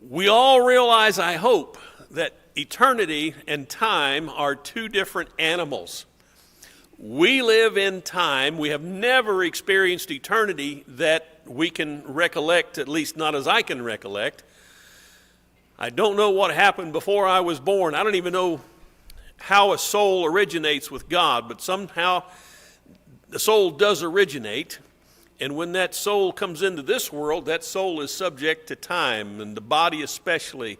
We all realize, I hope, that eternity and time are two different animals. We live in time. We have never experienced eternity that we can recollect, at least not as I can recollect. I don't know what happened before I was born. I don't even know how a soul originates with God, but somehow the soul does originate. And when that soul comes into this world, that soul is subject to time, and the body especially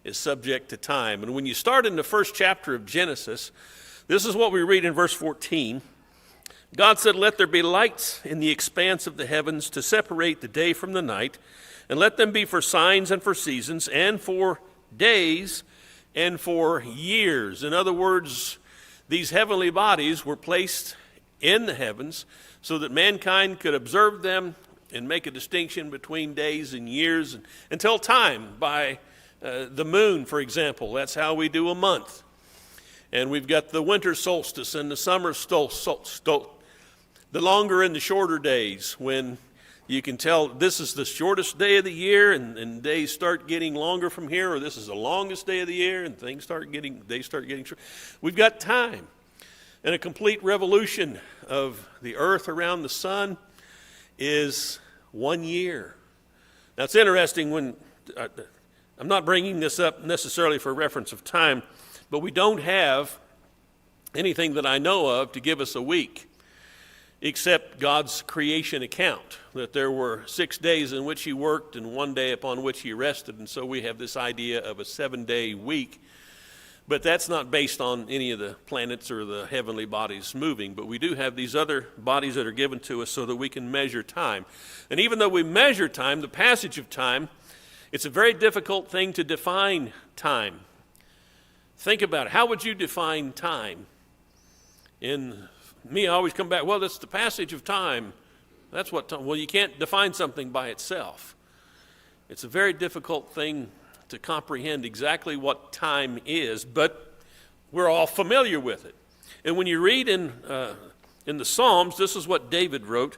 is subject to time. And when you start in the first chapter of Genesis, this is what we read in verse 14. God said, "Let there be lights in the expanse of the heavens to separate the day from the night, and let them be for signs and for seasons and for days and for years." In other words, these heavenly bodies were placed in the heavens so that mankind could observe them and make a distinction between days and years and tell time by the moon, for example. That's how we do a month. And we've got the winter solstice and the summer solstice, the longer and the shorter days, when you can tell this is the shortest day of the year and days start getting longer from here, or this is the longest day of the year and days start getting short. We've got time. And a complete revolution of the earth around the sun is 1 year. Now it's interesting when, I'm not bringing this up necessarily for reference of time, but we don't have anything that I know of to give us a week, except God's creation account, that there were 6 days in which he worked and 1 day upon which he rested. And so we have this idea of a 7-day week. But that's not based on any of the planets or the heavenly bodies moving. But we do have these other bodies that are given to us so that we can measure time. And even though we measure time, the passage of time, it's a very difficult thing to define time. Think about it. How would you define time? In me, I always come back, well, that's the passage of time. That's what time. Well, you can't define something by itself. It's a very difficult thing to comprehend exactly what time is, but we're all familiar with it. And when you read in the Psalms, this is what David wrote,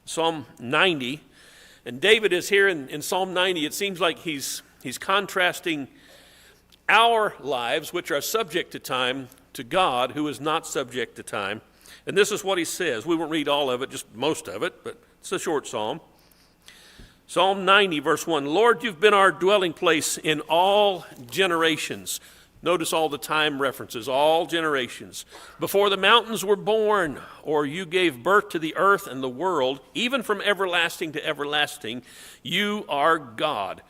Psalm 90. And David is here in Psalm 90. It seems like he's contrasting our lives, which are subject to time, to God, who is not subject to time. And this is what he says. We won't read all of it, just most of it, but it's a short psalm. Psalm 90, verse 1, "Lord, you've been our dwelling place in all generations." Notice all the time references, all generations. "Before the mountains were born, or you gave birth to the earth and the world, even from everlasting to everlasting, you are God.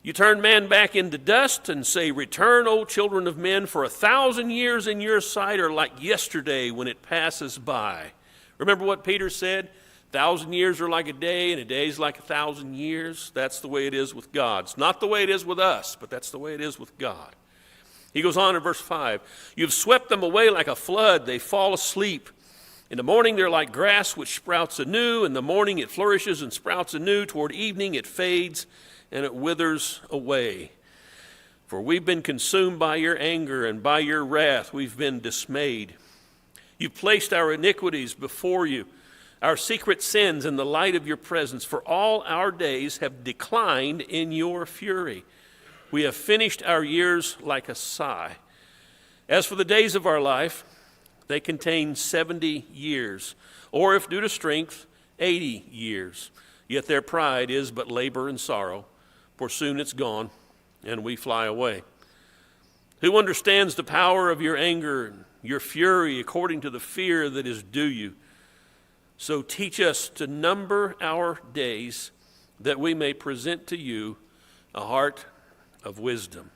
You turn man back into dust and say, 'Return, O children of men, for 1,000 years in your sight are like yesterday when it passes by.'" Remember what Peter said? 1,000 years are like a day, and a day is like 1,000 years. That's the way it is with God. It's not the way it is with us, but that's the way it is with God. He goes on in verse 5, "You've swept them away like a flood. They fall asleep. In the morning they're like grass which sprouts anew. In the morning it flourishes and sprouts anew. Toward evening it fades and it withers away. For we've been consumed by your anger, and by your wrath we've been dismayed. You've placed our iniquities before you, our secret sins in the light of your presence. For all our days have declined in your fury. We have finished our years like a sigh. As for the days of our life, they contain 70 years, or if due to strength, 80 years. Yet their pride is but labor and sorrow, for soon it's gone, and we fly away. Who understands the power of your anger and your fury according to the fear that is due you? So teach us to number our days, that we may present to you a heart of wisdom."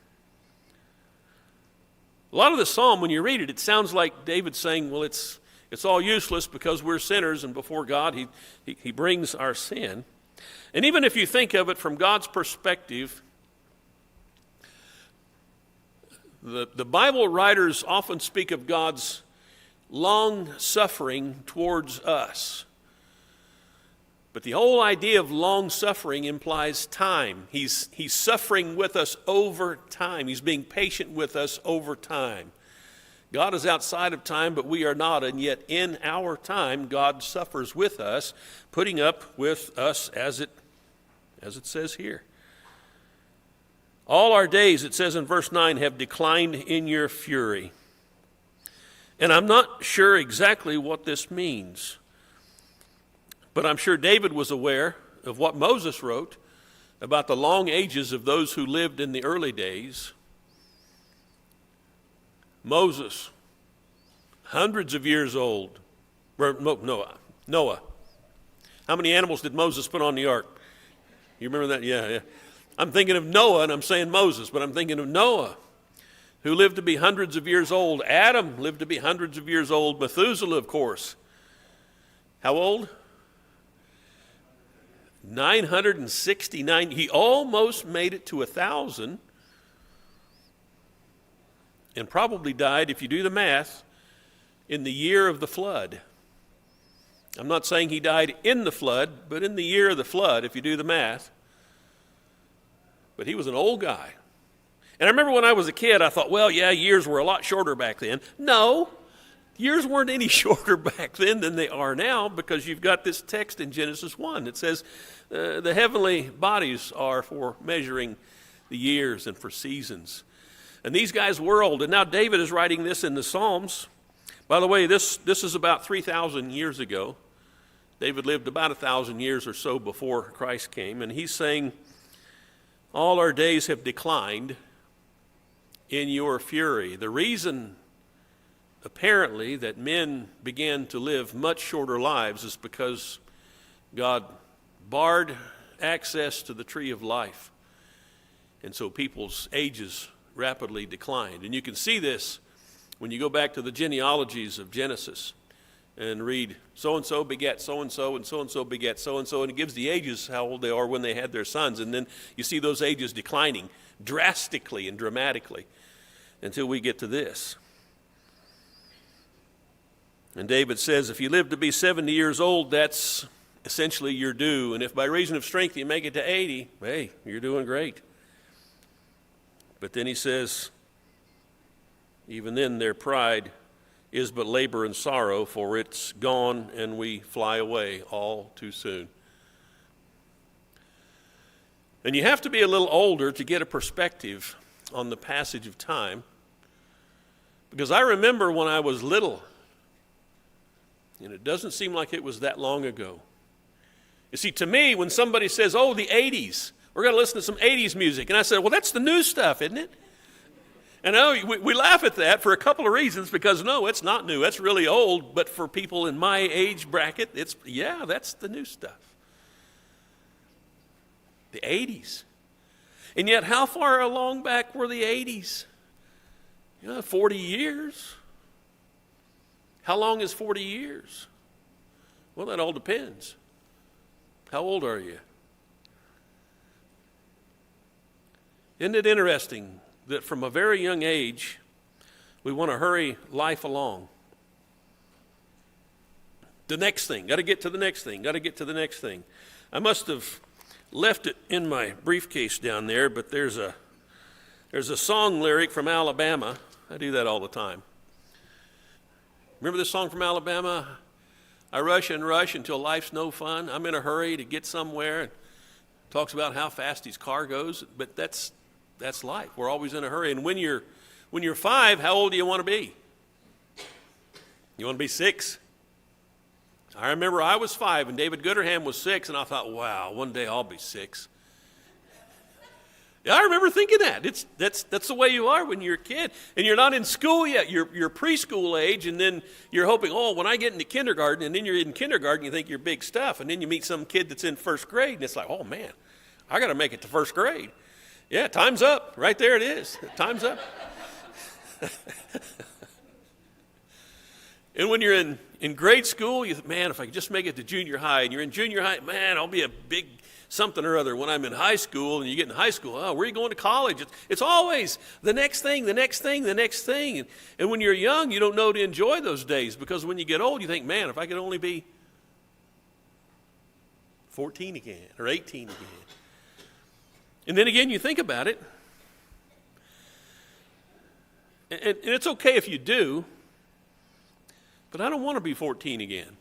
A lot of the psalm, when you read it, it sounds like David saying, well, it's all useless because we're sinners, and before God he brings our sin. And even if you think of it from God's perspective, the Bible writers often speak of God's long suffering towards us. But the whole idea of long suffering implies time. He's suffering with us over time. He's being patient with us over time. God is outside of time, but we are not, and yet in our time, God suffers with us, putting up with us as it says here. All our days, it says in verse 9, have declined in your fury. And I'm not sure exactly what this means, but I'm sure David was aware of what Moses wrote about the long ages of those who lived in the early days. Moses, hundreds of years old. Noah. How many animals did Moses put on the ark? You remember that? Yeah. I'm thinking of Noah, and I'm saying Moses, but I'm thinking of Noah, who lived to be hundreds of years old. Adam lived to be hundreds of years old. Methuselah, of course. How old? 969. He almost made it to 1,000 and probably died, if you do the math, in the year of the flood. I'm not saying he died in the flood, but in the year of the flood, if you do the math. But he was an old guy. And I remember when I was a kid, I thought, well, yeah, years were a lot shorter back then. No, years weren't any shorter back then than they are now, because you've got this text in Genesis 1 that says the heavenly bodies are for measuring the years and for seasons. And these guys were old. And now David is writing this in the Psalms. By the way, this is about 3,000 years ago. David lived about 1,000 years or so before Christ came. And he's saying, all our days have declined in your fury. The reason, apparently, that men began to live much shorter lives is because God barred access to the tree of life. And so people's ages rapidly declined. And you can see this when you go back to the genealogies of Genesis and read so-and-so begat so-and-so, and so-and-so begat so-and-so, and it gives the ages, how old they are when they had their sons. And then you see those ages declining drastically and dramatically until we get to this. And David says, if you live to be 70 years old, that's essentially your due. And if by reason of strength you make it to 80, hey, you're doing great. But then he says, even then their pride is but labor and sorrow, for it's gone and we fly away all too soon. And you have to be a little older to get a perspective on the passage of time, because I remember when I was little, and it doesn't seem like it was that long ago. You see, to me, when somebody says, oh, the 80s, we're going to listen to some 80s music. And I said, well, that's the new stuff, isn't it? And we laugh at that for a couple of reasons, because no, it's not new. That's really old. But for people in my age bracket, that's the new stuff. The 80s. And yet, how far along back were the 80s? 40 years. How long is 40 years? Well, that all depends. How old are you? Isn't it interesting that from a very young age, we want to hurry life along? The next thing, got to get to the next thing, got to get to the next thing. I must have left it in my briefcase down there, but there's a song lyric from Alabama. I do that all the time. Remember this song from Alabama? I rush and rush until life's no fun. I'm in a hurry to get somewhere. It talks about how fast his car goes, but that's life. We're always in a hurry. And when you're 5, how old do you want to be? You want to be 6? I remember I was 5 and David Gooderham was 6, and I thought, wow, one day I'll be 6. Yeah, I remember thinking that. That's the way you are when you're a kid. And you're not in school yet. You're preschool age, and then you're hoping, oh, when I get into kindergarten, and then you're in kindergarten, you think you're big stuff, and then you meet some kid that's in first grade, and it's like, oh, man, I got to make it to first grade. Yeah, time's up. Right there it is. Time's up. And when you're in grade school, you think, man, if I could just make it to junior high, and you're in junior high, man, I'll be a big something or other when I'm in high school. And you get in high school, oh, where are you going to college? It's always the next thing, the next thing, the next thing. And when you're young, you don't know to enjoy those days, because when you get old, you think, man, if I could only be 14 again or 18 again. And then again, you think about it, and it's okay if you do, but I don't want to be 14 again.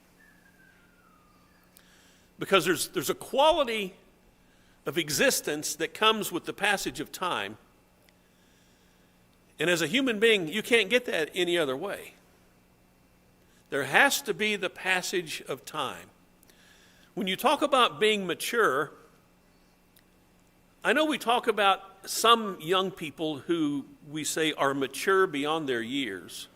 Because there's a quality of existence that comes with the passage of time. And as a human being, you can't get that any other way. There has to be the passage of time. When you talk about being mature, I know we talk about some young people who we say are mature beyond their years.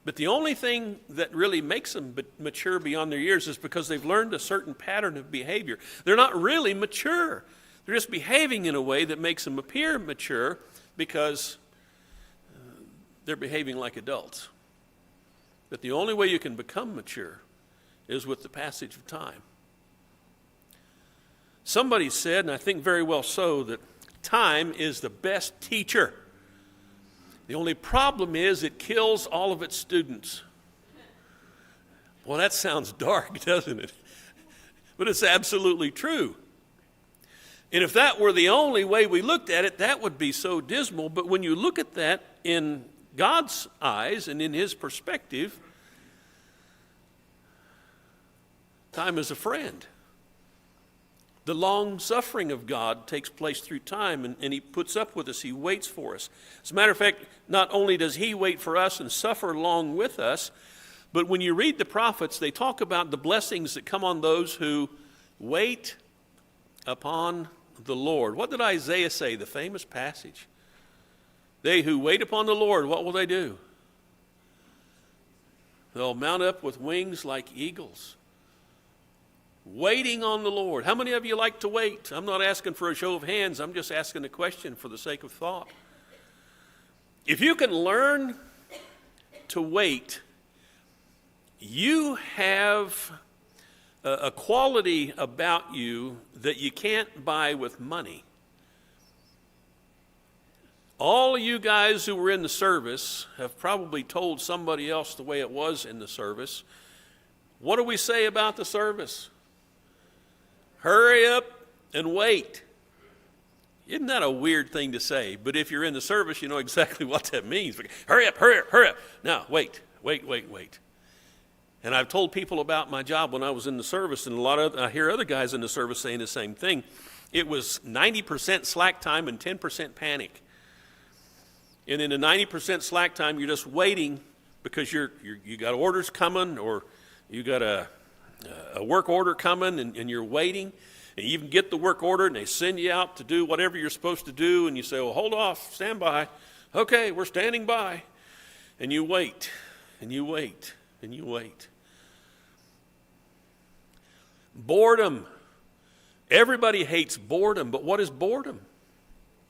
But the only thing that really makes them mature beyond their years is because they've learned a certain pattern of behavior. They're not really mature. They're just behaving in a way that makes them appear mature because they're behaving like adults. But the only way you can become mature is with the passage of time. Somebody said, and I think very well so, that time is the best teacher. The only problem is it kills all of its students. Well, that sounds dark, doesn't it? But it's absolutely true. And if that were the only way we looked at it, that would be so dismal. But when you look at that in God's eyes and in his perspective, time is a friend. The long suffering of God takes place through time, and he puts up with us. He waits for us. As a matter of fact, not only does he wait for us and suffer along with us, but when you read the prophets, they talk about the blessings that come on those who wait upon the Lord. What did Isaiah say, the famous passage? They who wait upon the Lord, what will they do? They'll mount up with wings like eagles. Waiting on the Lord. How many of you like to wait? I'm not asking for a show of hands. I'm just asking a question for the sake of thought. If you can learn to wait, you have a quality about you that you can't buy with money. All of you guys who were in the service have probably told somebody else the way it was in the service. What do we say about the service? Hurry up and wait. Isn't that a weird thing to say? But if you're in the service, you know exactly what that means. Hurry up, hurry up, hurry up. Now, wait. And I've told people about my job when I was in the service, and I hear other guys in the service saying the same thing. It was 90% slack time and 10% panic. And in the 90% slack time, you're just waiting because you got orders coming, or you got a work order coming, and you're waiting. And you even get the work order, and they send you out to do whatever you're supposed to do, and you say, well, hold off, stand by. Okay, we're standing by. And you wait, and you wait, and you wait. Boredom. Everybody hates boredom, but what is boredom?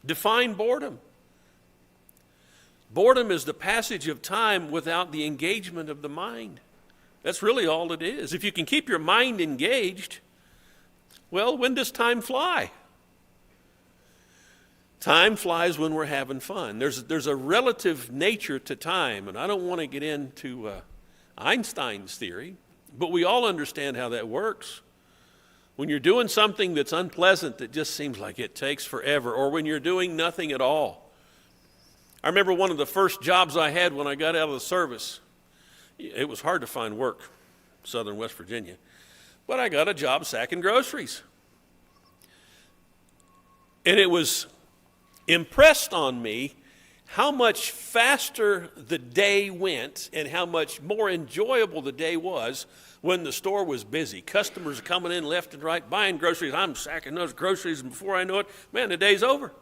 Define boredom. Boredom is the passage of time without the engagement of the mind. That's really all it is. If you can keep your mind engaged, well, when does time fly? Time flies when we're having fun. There's a relative nature to time, and I don't want to get into Einstein's theory, but we all understand how that works. When you're doing something that's unpleasant that just seems like it takes forever, or when you're doing nothing at all. I remember one of the first jobs I had when I got out of the service. It was hard to find work, southern West Virginia, but I got a job sacking groceries. And it was impressed on me how much faster the day went and how much more enjoyable the day was when the store was busy. Customers are coming in left and right, buying groceries. I'm sacking those groceries, and before I know it, man, the day's over.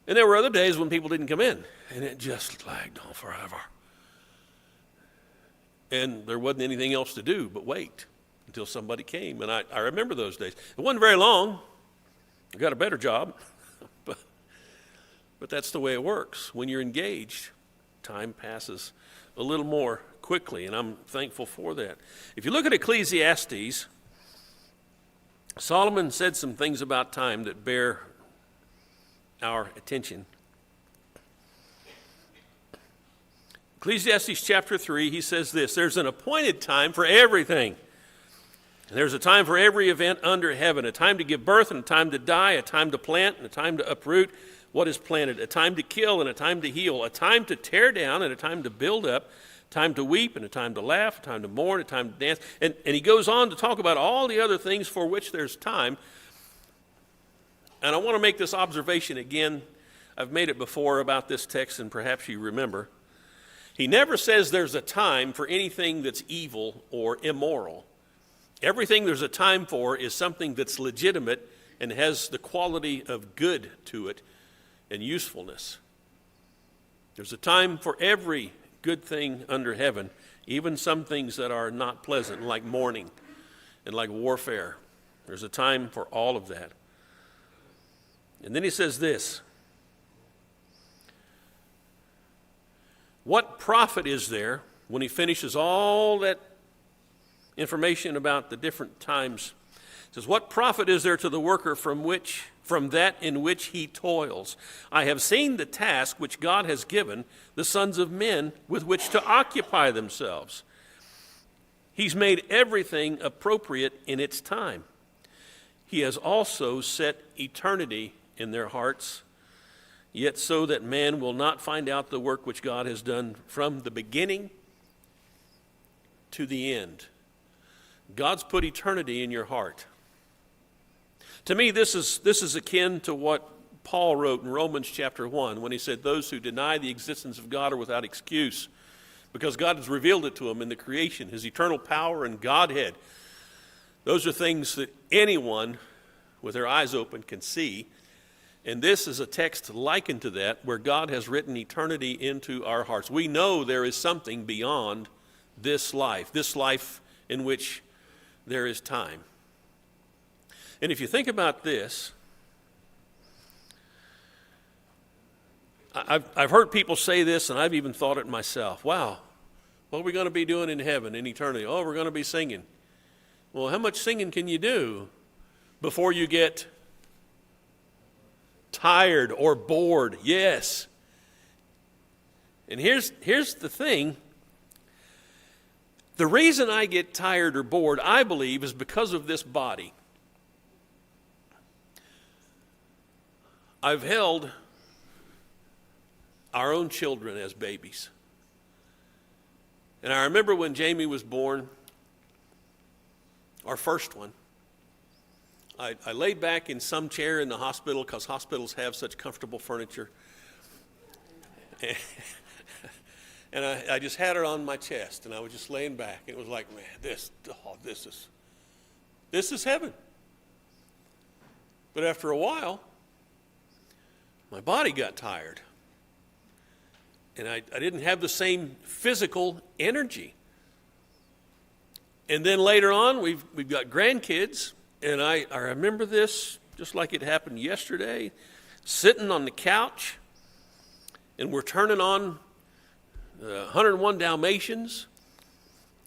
And there were other days when people didn't come in, and it just lagged on forever. And there wasn't anything else to do but wait until somebody came. And I remember those days. It wasn't very long. I got a better job. But that's the way it works. When you're engaged, time passes a little more quickly, and I'm thankful for that. If you look at Ecclesiastes, Solomon said some things about time that bear our attention. Ecclesiastes chapter 3, he says this: there's an appointed time for everything. And there's a time for every event under heaven, a time to give birth and a time to die, a time to plant and a time to uproot what is planted, a time to kill and a time to heal, a time to tear down and a time to build up, time to weep and a time to laugh, a time to mourn, a time to dance. And he goes on to talk about all the other things for which there's time. And I want to make this observation again. I've made it before about this text, and perhaps you remember. He never says there's a time for anything that's evil or immoral. Everything there's a time for is something that's legitimate and has the quality of good to it and usefulness. There's a time for every good thing under heaven, even some things that are not pleasant, like mourning and like warfare. There's a time for all of that. And then he says this: what profit is there, when he finishes all that information about the different times? He says, what profit is there to the worker from that in which he toils? I have seen the task which God has given the sons of men with which to occupy themselves. He's made everything appropriate in its time. He has also set eternity in their hearts, yet so that man will not find out the work which God has done from the beginning to the end. God's put eternity in your heart. To me, this is akin to what Paul wrote in Romans chapter 1 when he said, those who deny the existence of God are without excuse, because God has revealed it to them in the creation, his eternal power and Godhead. Those are things that anyone with their eyes open can see. And this is a text likened to that, where God has written eternity into our hearts. We know there is something beyond this life in which there is time. And if you think about this, I've heard people say this, and I've even thought it myself. Wow, what are we going to be doing in heaven, in eternity? Oh, we're going to be singing. Well, how much singing can you do before you get tired or bored? Yes. And here's the thing. The reason I get tired or bored, I believe, is because of this body. I've held our own children as babies. And I remember when Jamie was born, our first one, I laid back in some chair in the hospital, because hospitals have such comfortable furniture. And I just had her on my chest, and I was just laying back. And it was like, man, this is heaven. But after a while, my body got tired. And I didn't have the same physical energy. And then later on, we've got grandkids. And I remember this just like it happened yesterday, sitting on the couch, and we're turning on 101 Dalmatians,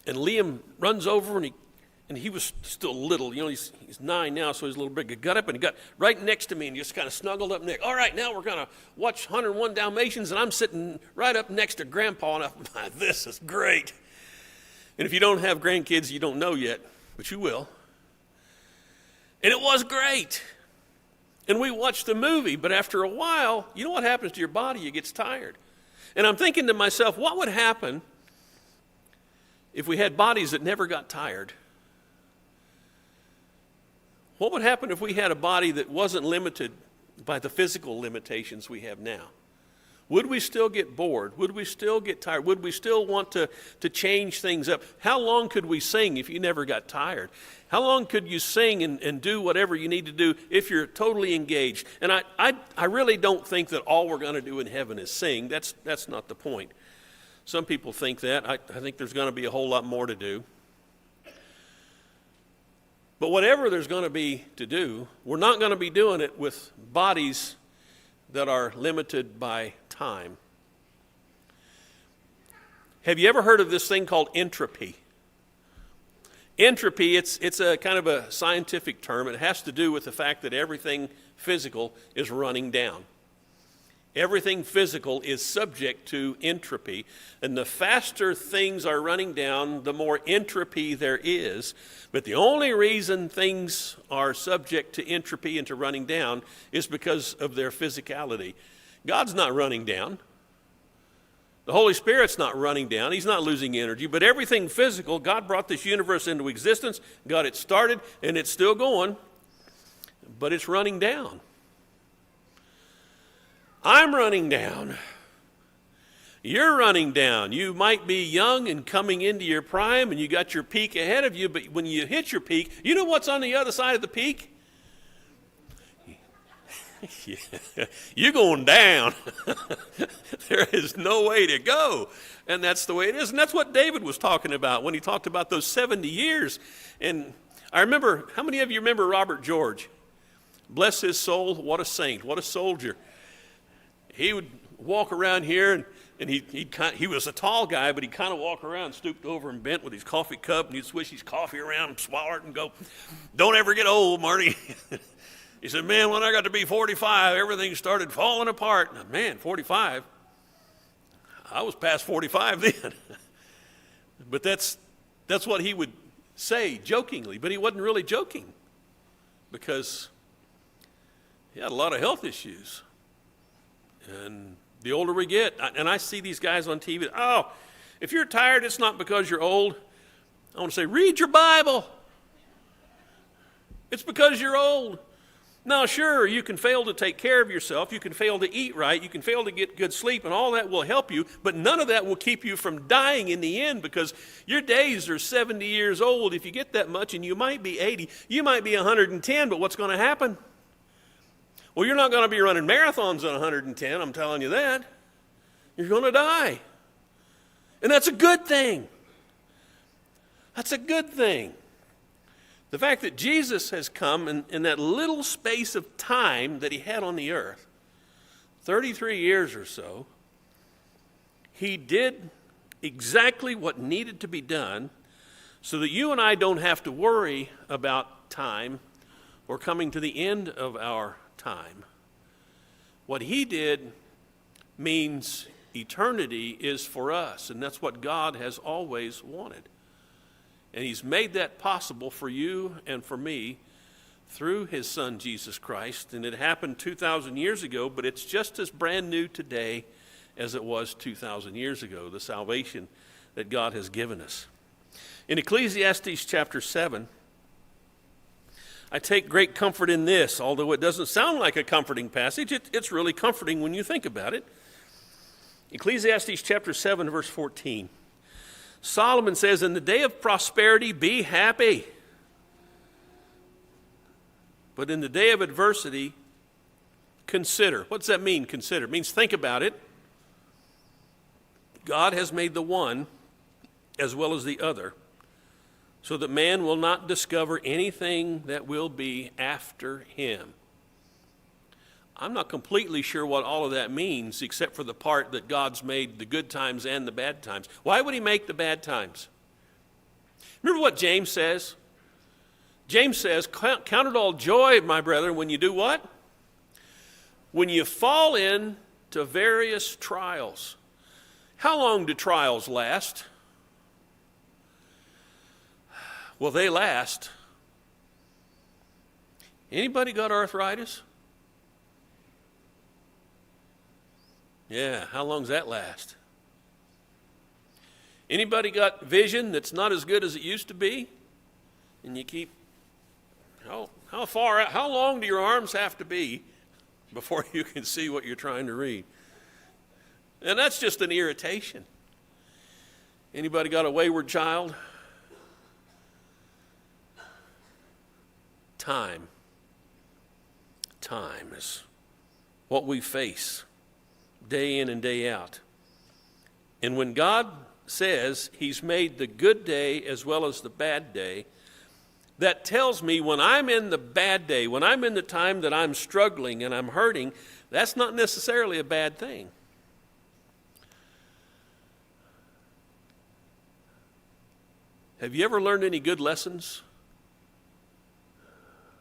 and Liam runs over, and he was still little. You know, he's 9 now, so he's a little big. He got up, and he got right next to me, and just kind of snuggled up next. All right, now we're going to watch 101 Dalmatians, and I'm sitting right up next to Grandpa, and I'm like, this is great. And if you don't have grandkids, you don't know yet, but you will. And it was great. And we watched the movie, but after a while, you know what happens to your body? It gets tired. And I'm thinking to myself, what would happen if we had bodies that never got tired? What would happen if we had a body that wasn't limited by the physical limitations we have now? Would we still get bored? Would we still get tired? Would we still want to change things up? How long could we sing if you never got tired? How long could you sing and do whatever you need to do if you're totally engaged? And I really don't think that all we're going to do in heaven is sing. That's not the point. Some people think that. I think there's going to be a whole lot more to do. But whatever there's going to be to do, we're not going to be doing it with bodies that are limited by time. Have you ever heard of this thing called entropy? Entropy, it's a kind of a scientific term. It has to do with the fact that everything physical is running down. Everything physical is subject to entropy, and the faster things are running down, the more entropy there is. But the only reason things are subject to entropy and to running down is because of their physicality. God's not running down. The Holy Spirit's not running down. He's not losing energy. But everything physical, God brought this universe into existence, got it started, and it's still going, but it's running down. I'm running down. You're running down. You might be young and coming into your prime, and you got your peak ahead of you, but when you hit your peak, you know what's on the other side of the peak? You're going down. There is no way to go. And that's the way it is. And that's what David was talking about when he talked about those 70 years. And I remember, how many of you remember Robert George? Bless his soul, what a saint, what a soldier. He would walk around here, and he was a tall guy, but he'd kind of walk around, stooped over and bent with his coffee cup, and he'd swish his coffee around and swallow it and go, "Don't ever get old, Marty." He said, "Man, when I got to be 45, everything started falling apart." Now, man, 45? I was past 45 then. But that's what he would say jokingly, but he wasn't really joking because he had a lot of health issues. And the older we get, and I see these guys on TV, "Oh, if you're tired, it's not because you're old." I want to say, read your Bible. It's because you're old. Now, sure, you can fail to take care of yourself. You can fail to eat right. You can fail to get good sleep, and all that will help you. But none of that will keep you from dying in the end, because your days are 70 years old. If you get that much, and you might be 80, you might be 110, but what's going to happen? Well, you're not going to be running marathons at 110, I'm telling you that. You're going to die. And that's a good thing. That's a good thing. The fact that Jesus has come in that little space of time that he had on the earth, 33 years or so, he did exactly what needed to be done so that you and I don't have to worry about time or coming to the end of our time. What he did means eternity is for us, and that's what God has always wanted. And he's made that possible for you and for me through his son, Jesus Christ. And it happened 2,000 years ago, but it's just as brand new today as it was 2,000 years ago, the salvation that God has given us. In Ecclesiastes chapter 7, I take great comfort in this, although it doesn't sound like a comforting passage. It's really comforting when you think about it. Ecclesiastes chapter 7, verse 14. Solomon says, "In the day of prosperity, be happy. But in the day of adversity, consider." What's that mean, consider? It means think about it. God has made the one as well as the other, so that man will not discover anything that will be after him. I'm not completely sure what all of that means, except for the part that God's made the good times and the bad times. Why would he make the bad times? Remember what James says? James says, "Count it all joy, my brethren, when you do what? When you fall into various trials." How long do trials last? Well, they last. Anybody got arthritis? Yeah, how long does that last? Anybody got vision that's not as good as it used to be? And you keep, how long do your arms have to be before you can see what you're trying to read? And that's just an irritation. Anybody got a wayward child? Time is what we face day in and day out. And when God says he's made the good day as well as the bad day, that tells me when I'm in the bad day, when I'm in the time that I'm struggling and I'm hurting, that's not necessarily a bad thing. Have you ever learned any good lessons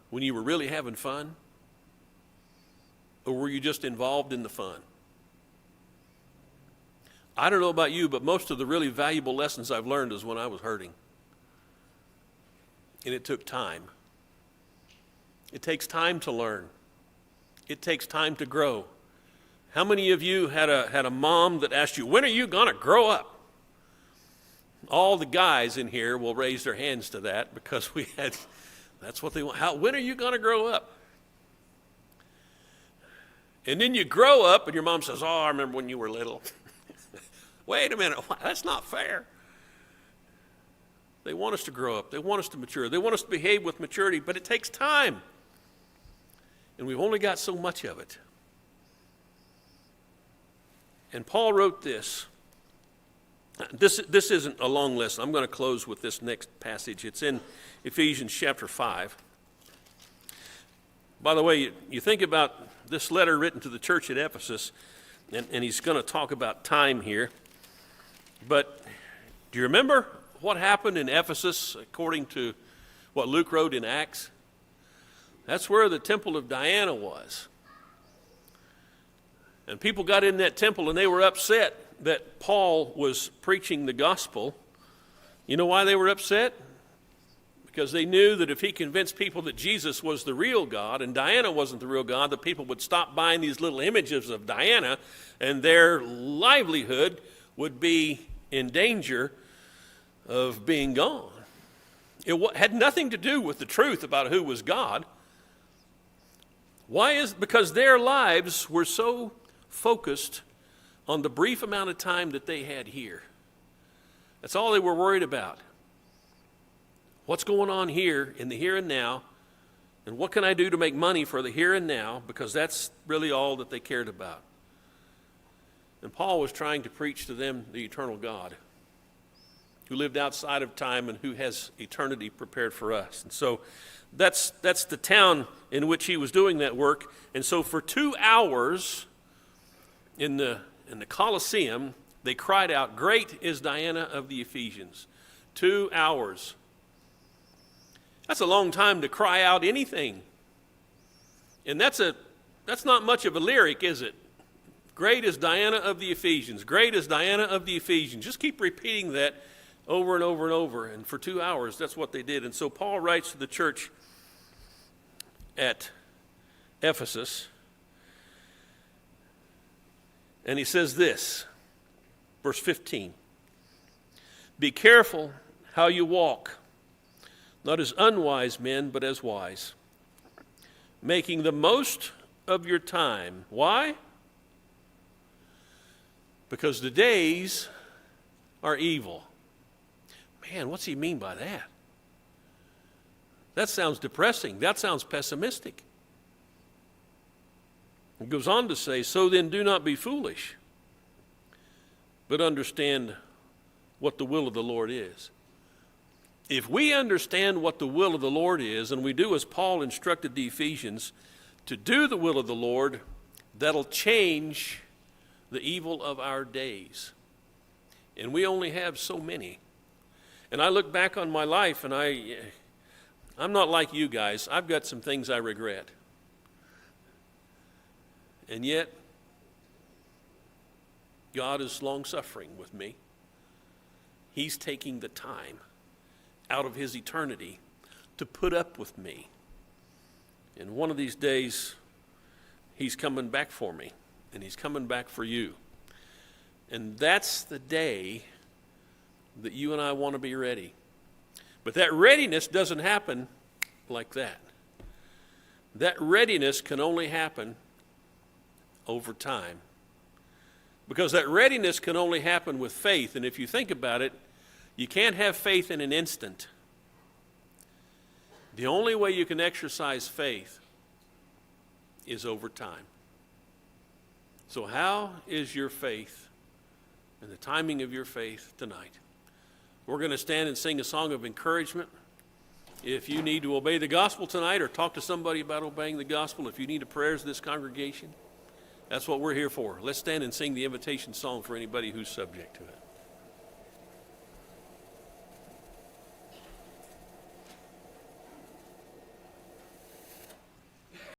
when you were really having fun? Or were you just involved in the fun? I don't know about you, but most of the really valuable lessons I've learned is when I was hurting. And it took time. It takes time to learn. It takes time to grow. How many of you had a mom that asked you, when are you going to grow up? All the guys in here will raise their hands to that because that's what they want. When are you going to grow up? And then you grow up and your mom says, oh, I remember when you were little. Wait a minute, that's not fair. They want us to grow up. They want us to mature. They want us to behave with maturity, but it takes time. And we've only got so much of it. And Paul wrote this. This isn't a long list. I'm going to close with this next passage. It's in Ephesians chapter 5. By the way, you think about this letter written to the church at Ephesus, and he's going to talk about time here. But do you remember what happened in Ephesus according to what Luke wrote in Acts? That's where the temple of Diana was. And people got in that temple and they were upset that Paul was preaching the gospel. You know why they were upset? Because they knew that if he convinced people that Jesus was the real God and Diana wasn't the real God, the people would stop buying these little images of Diana and their livelihood would be in danger of being gone. It had nothing to do with the truth about who was God. Why? Because their lives were so focused on the brief amount of time that they had here. That's all they were worried about. What's going on here in the here and now, and what can I do to make money for the here and now, because that's really all that they cared about. And Paul was trying to preach to them the eternal God who lived outside of time and who has eternity prepared for us. And so that's the town in which he was doing that work. And so for 2 hours in the Colosseum, they cried out, "Great is Diana of the Ephesians." 2 hours. That's a long time to cry out anything. And that's not much of a lyric, is it? Great is Diana of the Ephesians. Great is Diana of the Ephesians. Just keep repeating that over and over and over. And for 2 hours, that's what they did. And so Paul writes to the church at Ephesus. And he says this, verse 15. Be careful how you walk, not as unwise men, but as wise, making the most of your time. Why? Because the days are evil. Man, what's he mean by that? That sounds depressing. That sounds pessimistic. It goes on to say, so then do not be foolish, but understand what the will of the Lord is. If we understand what the will of the Lord is, and we do as Paul instructed the Ephesians to do the will of the Lord, that'll change the evil of our days. And we only have so many. And I look back on my life, and I'm not like you guys. I've got some things I regret. And yet, God is long-suffering with me. He's taking the time out of his eternity to put up with me. And one of these days, he's coming back for me, and he's coming back for you. And that's the day that you and I want to be ready. But that readiness doesn't happen like that. That readiness can only happen over time. Because that readiness can only happen with faith. And if you think about it, you can't have faith in an instant. The only way you can exercise faith is over time. So how is your faith and the timing of your faith tonight? We're going to stand and sing a song of encouragement. If you need to obey the gospel tonight or talk to somebody about obeying the gospel, if you need a prayers of this congregation, that's what we're here for. Let's stand and sing the invitation song for anybody who's subject to it.